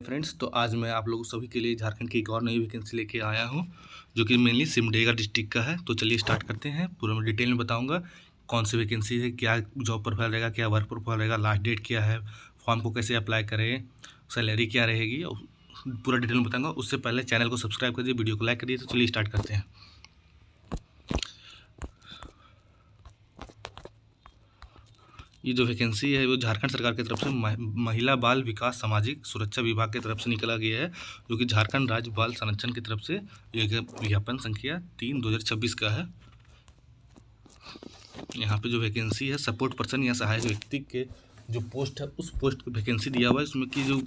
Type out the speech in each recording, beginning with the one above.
Friends, तो आज मैं आप लोगों सभी के लिए झारखंड की एक और नई वैकेंसी लेके आया हूँ, जो कि मेनली सिमडेगा डिस्ट्रिक्ट का है। तो चलिए स्टार्ट करते हैं। पूरा मैं डिटेल में बताऊंगा कौन सी वैकेंसी है, क्या जॉब प्रोफाइल रहेगा, क्या वर्क प्रोफाइल रहेगा, लास्ट डेट क्या है, फॉर्म को कैसे अप्लाई करें, सैलरी क्या रहेगी, और पूरा डिटेल में बताऊँगा। उससे पहले चैनल को सब्सक्राइब करिए, वीडियो को लाइक करिए। तो चलिए स्टार्ट करते हैं। ये जो वैकेंसी है वो झारखंड सरकार की तरफ से महिला बाल विकास सामाजिक सुरक्षा विभाग की तरफ से निकला गया है, जो कि झारखंड राज्य बाल संरक्षण की तरफ से विज्ञापन संख्या 3/2026 का है। यहाँ पे जो वैकेंसी है सपोर्ट पर्सन या सहायक व्यक्ति के जो पोस्ट है उस पोस्ट की वैकेंसी दिया हुआ है। उसमें की जो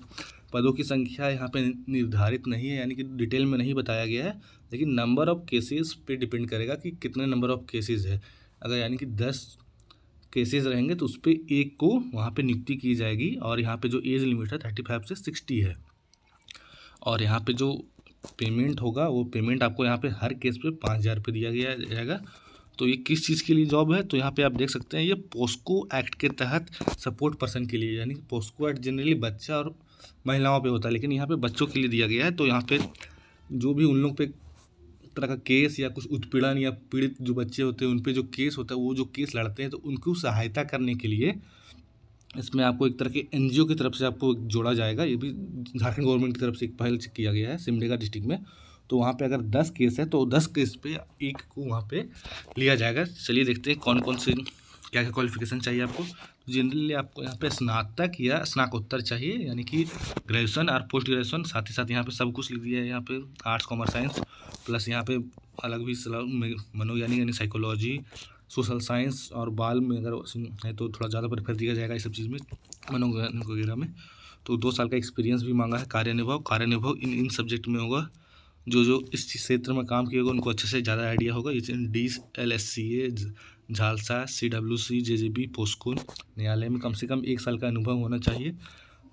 पदों की संख्या यहाँ पे निर्धारित नहीं है, यानी कि डिटेल में नहीं बताया गया है, लेकिन नंबर ऑफ़ केसेस पे डिपेंड करेगा कि कितने नंबर ऑफ़ केसेस है। अगर यानी कि 10 केसेस रहेंगे तो उस पर एक को वहाँ पे नियुक्ति की जाएगी। और यहाँ पे जो एज लिमिट है 35 से 60 है। और यहाँ पे जो पेमेंट होगा वो पेमेंट आपको यहाँ पे हर केस पे 5,000 रुपये दिया गया जाएगा। तो ये किस चीज़ के लिए जॉब है, तो यहाँ पे आप देख सकते हैं ये पोस्को एक्ट के तहत सपोर्ट पर्सन के लिए, यानी पोस्को एक्ट जनरली बच्चा और महिलाओं पे होता है, लेकिन यहाँ पे बच्चों के लिए दिया गया है। तो यहाँ पे जो भी उन लोग पे तरह का केस या कुछ उत्पीड़न या पीड़ित जो बच्चे होते हैं उन पे जो केस होता है, वो जो केस लड़ते हैं, तो उनको सहायता करने के लिए इसमें आपको एक तरह के एनजीओ की तरफ से आपको जोड़ा जाएगा। ये भी झारखंड गवर्नमेंट की तरफ से एक पहल किया गया है सिमडेगा डिस्ट्रिक्ट में। तो वहाँ पे अगर 10 केस है तो 10 केस पे एक को वहाँ पे लिया जाएगा। चलिए देखते हैं कौन कौन से क्या क्या क्वालिफिकेशन चाहिए आपको। तो जनरली आपको यहाँ पे स्नातक या स्नाकोत्तर चाहिए, यानी कि ग्रेजुएशन और पोस्ट ग्रेजुएशन, साथ ही साथ यहाँ पे सब कुछ लिख दिया है। यहाँ पे आर्ट्स कॉमर्स साइंस प्लस यहाँ पे अलग भी मनोवैज्ञानिक यानी साइकोलॉजी, सोशल साइंस और बाल में अगर है तो थोड़ा ज़्यादा प्रेफर दिया जाएगा इस सब चीज़ में, मनोवैज्ञानिक वगैरह में। तो 2 साल का एक्सपीरियंस भी मांगा है। कार्यानुभव इन सब्जेक्ट में होगा। जो इस क्षेत्र में काम किया होगा उनको अच्छे से ज़्यादा आइडिया होगा। जैसे DSLSCA, JHALSA, CWC, JJB, POCSO. न्यायालय में कम से कम 1 साल का अनुभव होना चाहिए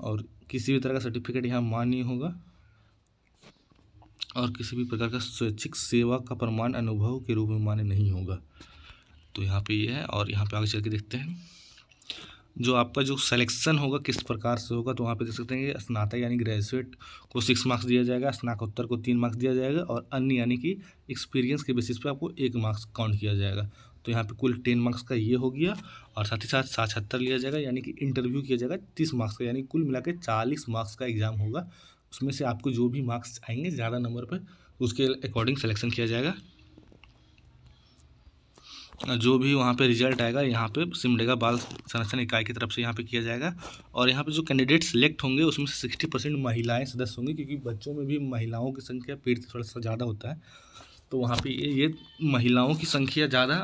और किसी भी तरह का सर्टिफिकेट यहाँ मान्य होगा और किसी भी प्रकार का स्वैच्छिक सेवा का प्रमाण अनुभव के रूप में मान्य नहीं होगा। तो यहाँ पे ये है। और यहाँ पे आगे चल के देखते हैं जो आपका जो सिलेक्शन होगा किस प्रकार से होगा। तो वहाँ पे देख सकते हैं कि स्नातक यानी ग्रेजुएट को 6 मार्क्स दिया जाएगा, स्नातकोत्तर को 3 मार्क्स दिया जाएगा और अन्य यानी कि एक्सपीरियंस के बेसिस पे आपको 1 मार्क्स काउंट किया जाएगा। तो यहाँ पे कुल 10 मार्क्स का ये हो गया और साथ ही साथ साक्षात्कार लिया जाएगा, यानी कि इंटरव्यू किया जाएगा 30 मार्क्स का, यानी कुल मिला के 40 मार्क्स का एग्ज़ाम होगा। उसमें से आपको जो भी मार्क्स आएंगे ज़्यादा नंबर पर उसके अकॉर्डिंग सिलेक्शन किया जाएगा। जो भी वहाँ पे रिजल्ट आएगा यहाँ पे सिमडेगा बाल संरक्षण इकाई की तरफ से यहाँ पे किया जाएगा। और यहाँ पे जो कैंडिडेट सिलेक्ट होंगे उसमें से 60% महिलाएं सदस्य होंगी, क्योंकि बच्चों में भी महिलाओं की संख्या पीड़ित थोड़ा सा ज़्यादा होता है। तो वहाँ पे ये महिलाओं की संख्या ज़्यादा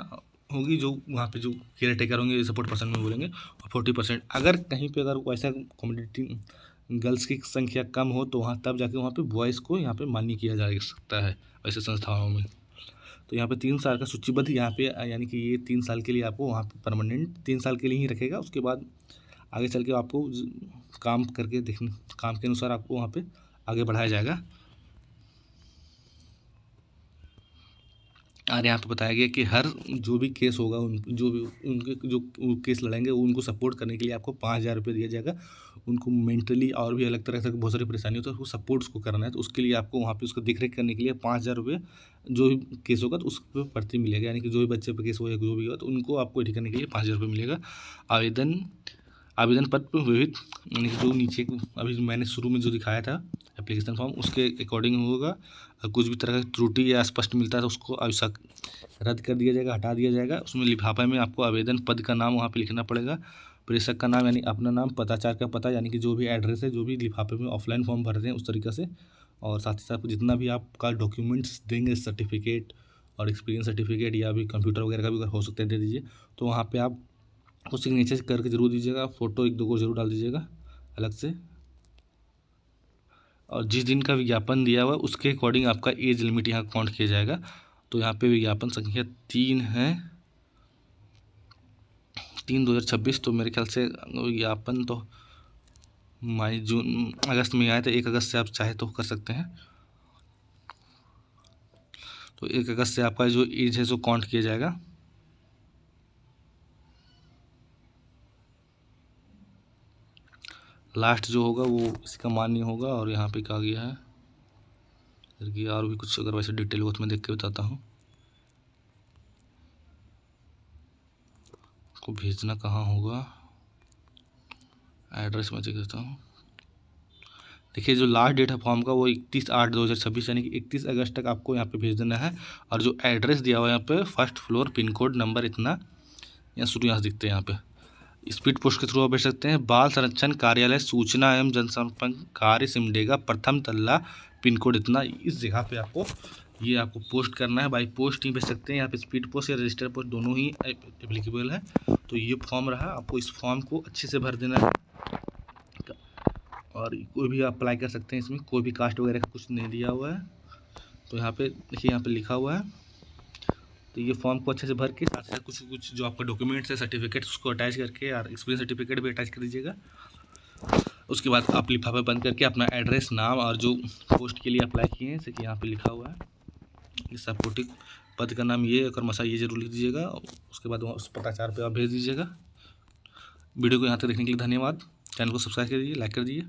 होगी, जो वहाँ पे जो केयर टेकर होंगे सपोर्ट पर्सन में बोलेंगे। और 40% अगर कहीं पर अगर वैसा कम्युनिटी गर्ल्स की संख्या कम हो तो वहाँ तब जाके वहाँ पे बॉयज़ को यहाँ पे मान्य किया जा सकता है वैसे संस्थाओं में। तो यहाँ पे 3 साल का सूचीबद्ध यहाँ पे, यानी कि ये 3 साल के लिए आपको वहाँ पे परमानेंट 3 साल के लिए ही रखेगा। उसके बाद आगे चल के आपको काम करके देखने काम के अनुसार आपको वहाँ पे आगे बढ़ाया जाएगा। और यहाँ पे बताया गया कि हर जो भी केस होगा जो भी उनके जो केस लड़ेंगे उनको सपोर्ट करने के लिए आपको 5,000 रुपये दिया जाएगा। उनको मेंटली और भी अलग तरह से बहुत सारी परेशानी होती है, उसको सपोर्ट उसको करना है, तो उसके लिए आपको वहाँ पे उसको देख रेख करने के लिए 5,000 रुपये जो भी केस होगा तो उस पर प्रति मिलेगा। यानी कि जो भी बच्चे पर केस हो या जो भी हो तो उनको आपको ठीक करने के लिए 5,000 रुपये मिलेगा। आवेदन पत्र विविध, यानी कि जो नीचे अभी मैंने शुरू में जो दिखाया था एप्लीकेशन फॉर्म उसके अकॉर्डिंग होगा। कुछ भी तरह का त्रुटि या स्पष्ट मिलता है तो उसको आवश्यक रद्द कर दिया जाएगा, हटा दिया जाएगा। उसमें लिफाफे में आपको आवेदन पद का नाम वहाँ पे लिखना पड़ेगा, प्रेषक का नाम यानी अपना नाम, पताचार का पता यानी कि जो भी एड्रेस है, जो भी लिफाफे में ऑफलाइन फॉर्म भरते हैं उस तरीके से। और साथ ही साथ जितना भी आपका डॉक्यूमेंट्स देंगे, सर्टिफिकेट और एक्सपीरियंस सर्टिफिकेट या भी कंप्यूटर वगैरह का भी अगर हो सकता है दे दीजिए। तो वहाँ पर आप कुछ सिग्नेचर करके जरूर दीजिएगा, फ़ोटो 1-2 को जरूर डाल दीजिएगा अलग से। और जिस दिन का विज्ञापन दिया हुआ उसके अकॉर्डिंग आपका एज लिमिट यहाँ काउंट किया जाएगा। तो यहाँ पे विज्ञापन संख्या 3 है, 3/2026। तो मेरे ख्याल से विज्ञापन तो मई जून अगस्त में आया था। 1 अगस्त से आप चाहे तो कर सकते हैं। तो 1 अगस्त से आपका जो एज है जो काउंट किया जाएगा। लास्ट जो होगा वो इसका मान्य होगा। और यहाँ पे कहा गया है कि और भी कुछ अगर वैसे डिटेल हो तो मैं देख के बताता हूँ। को भेजना कहाँ होगा, एड्रेस में चेक करता हूँ। देखिए जो लास्ट डेट है फॉर्म का वो 31/8/2026 यानी कि 31 अगस्त तक आपको यहाँ पे भेज देना है। और जो एड्रेस दिया हुआ है यहाँ पे 1st floor, pin code number इतना, यहाँ शुरू यहाँ से दिखते हैं। यहाँ पे स्पीड पोस्ट के थ्रू आप भेज सकते हैं। बाल संरक्षण कार्यालय सूचना एवं जनसंपर्क कार्य सिमडेगा, प्रथम तल्ला, पिन कोड इतना। इस जगह पे आपको ये आपको पोस्ट करना है। बाई पोस्ट ही भेज सकते हैं। यहाँ पे स्पीड पोस्ट या रजिस्टर पोस्ट दोनों ही एप्लीकेबल है। तो ये फॉर्म रहा, आपको इस फॉर्म को अच्छे से भर देना है। और कोई भी आप अप्लाई कर सकते हैं, इसमें कोई भी कास्ट वगैरह का कुछ नहीं दिया हुआ है। तो यहाँ पे देखिए, यहाँ पे लिखा हुआ है। तो ये फॉर्म को अच्छे से भर के साथ साथ कुछ जो आपका डॉक्यूमेंट्स है, सर्टिफिकेट्स, उसको अटैच करके और एक्सपीरियंस सर्टिफिकेट भी अटैच कर दीजिएगा। उसके बाद आप लिफाफा बंद करके अपना एड्रेस, नाम और जो पोस्ट के लिए अप्लाई किए हैं, जैसे कि यहाँ पे लिखा हुआ है, ये सपोर्टिंग पद का नाम ये और मसा ये जरूर लिख दीजिएगा। उसके बाद उस पत्राचार पे आप भेज दीजिएगा। वीडियो को यहाँ तक देखने के लिए धन्यवाद। चैनल को सब्सक्राइब कर दीजिए, लाइक कर दीजिए।